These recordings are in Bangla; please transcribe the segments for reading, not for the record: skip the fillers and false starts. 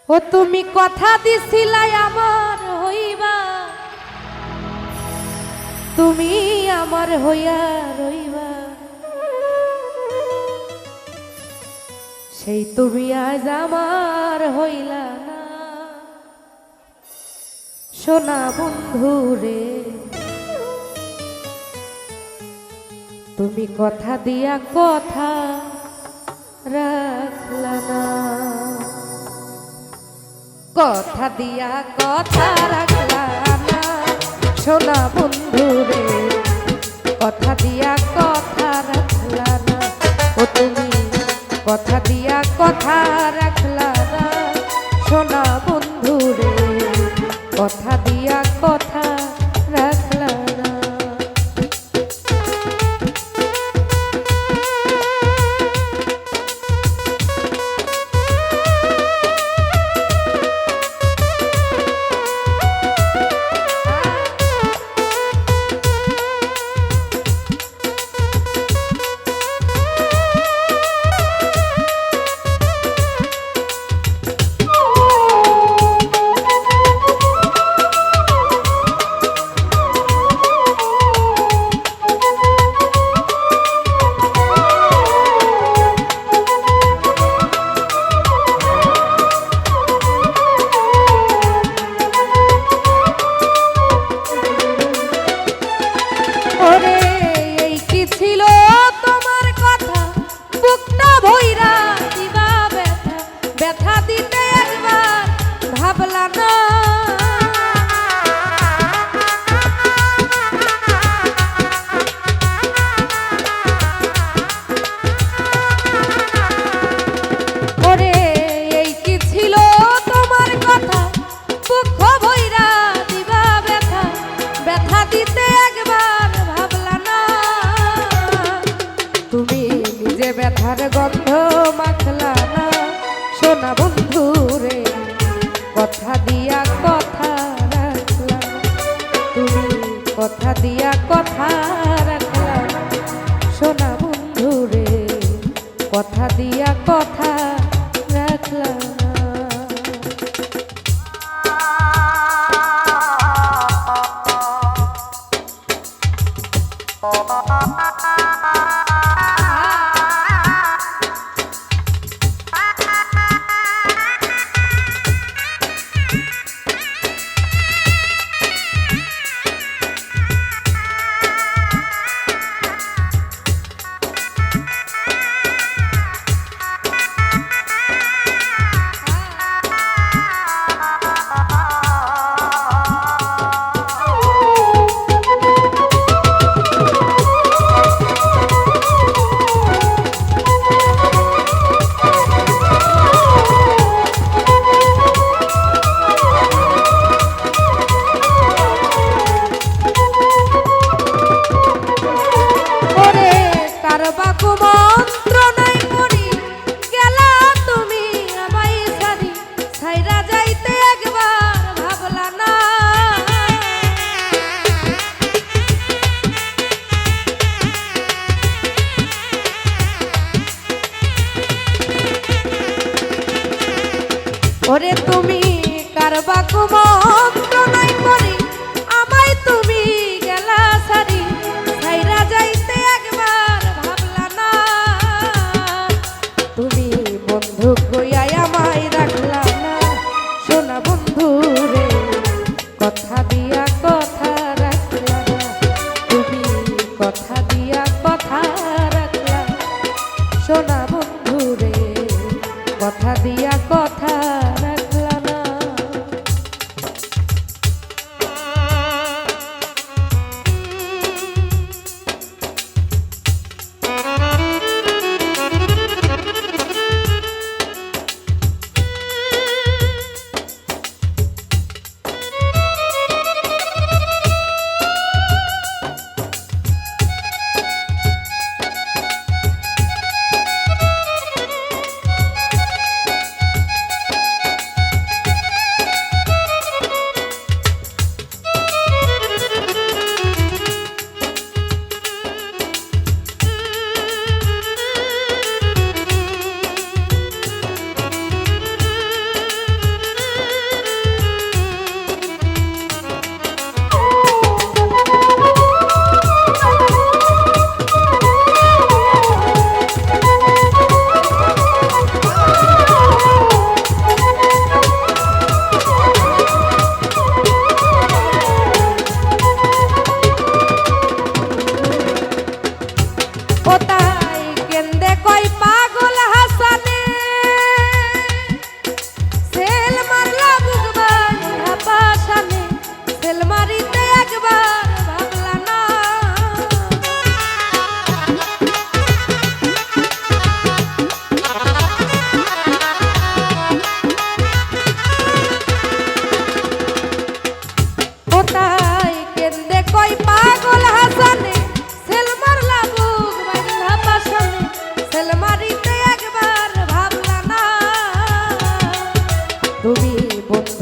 ও তুমি কথা দিছিলাই আমার হইবা, তুমি আমার হইয়া রইবা, সেই তুমি আজ আমার হইলা না। সোনা বন্ধু রে, তুমি কথা দিয়া কথা রাখলা না, কথা দিয়া কথা রাখলা না। সোনা বন্ধু রে, কথা দিয়া কথা রাখলা না। ও তুমি কথা দিয়া কথা রাখলা না। সোনা বন্ধু রে, কথা দিয়া কথা রাখলা না। ব্যথা দিতে একবার ভাবলা না, ওরে এই কি ছিল তোমার কথা, দুঃখ ভইরা দিবা ব্যথা, ব্যথা দিতে একবার ভাবলা না। তুমি নিজে ব্যথার গন্ধ মাখলা না। সোনা বন্ধু রে, কথা দিয়া কথা রাখলা, তুমি কথা দিয়া কথা রাখলা। সোনা বন্ধু রে, কথা দিয়া কথা রাখলা। ওরে তুমি কারবা কুমন্ত্রণাই করি, আমায় তুমি গেলা সারি, ছাইরা যাইতে একবার ভাবলা না। তুমি বন্ধু কইয়াই আমায় রাখলা না। সোনা বন্ধু রে, কথা দিয়া কথা রাখলা না। তুমি কথা দিয়া কথা রাখলা। সোনা বন্ধু রে, কথা দিয়া কথা রাখলা না।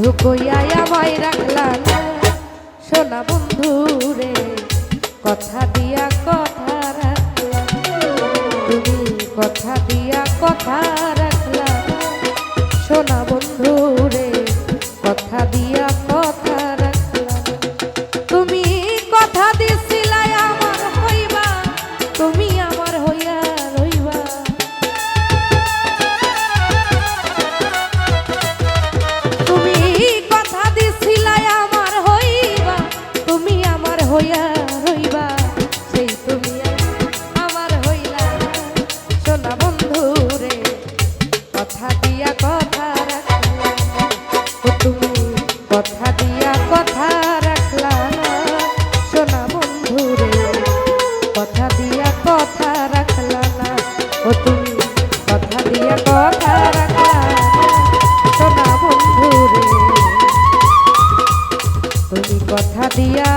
বন্ধু কইয়া আমায় রাখলা না সোনা বন্ধু রে কথা দিয়া কথা রাখলা তুমি কথা দিয়া কথা রাখলা না সোনা বন্ধু রে কথা দিয়া কথা রাখলা তুমি কথা দিছিলা আমার হইবা তুমি আমার হইয়া রইবা তুমি কথা দিছিলা আমার হইবা তুমি আমার হইয়া রইবা সেই তুমি আমার হইলা সোনা বন্ধু রে কথা দিয়া কথা রাখলা তুমি কথা দিয়া কথা রাখলা না সোনা বন্ধু রে কথা দিয়া কথা রাখলা না ও তুমি কথা দিয়া কথা রাখলা না সোনা বন্ধু রে তুমি কথা দিয়া